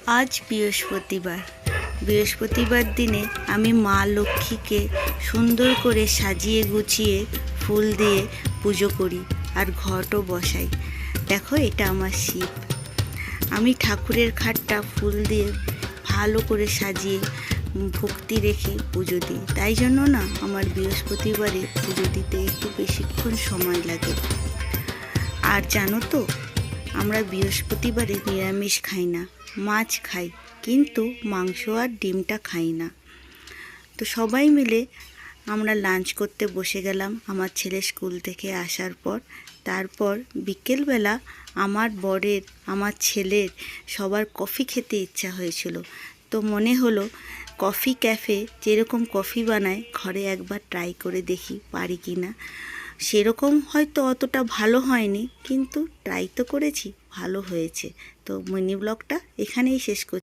আজ বৃহস্পতিবার দিনে আমি মা লক্ষ্মীকে সুন্দর করে সাজিয়ে গুছিয়ে ফুল দিয়ে পুজো করি আর ঘটও বসাই। দেখো, এটা আমার শিব। আমি ঠাকুরের খাটটা ফুল দিয়ে ভালো করে সাজিয়ে ভক্তি রেখে পুজো দিই। তাই জন্য না, আমার বৃহস্পতিবারে পুজো দিতে একটু বেশিক্ষণ সময় লাগে। আর জানো তো, আমরা বৃহস্পতিবারে নিরামিষ খাই না, মাছ খাই, কিন্তু মাংস আর ডিমটা খাই না। তো সবাই মিলে আমরা লাঞ্চ করতে বসে গেলাম আমার ছেলে স্কুল থেকে আসার পর। তারপর বিকেলবেলা আমার বরের, আমার ছেলের সবার কফি খেতে ইচ্ছা হয়েছিল। তো মনে হলো কফি ক্যাফে যেরকম কফি বানায় ঘরে একবার ট্রাই করে দেখি পারি কি না। সেরকম হয়তো অতটা ভালো হয়নি, কিন্তু ট্রাই তো করেছি, ভালো হয়েছে। তো মিনি ব্লগটা এখানেই শেষ করছি।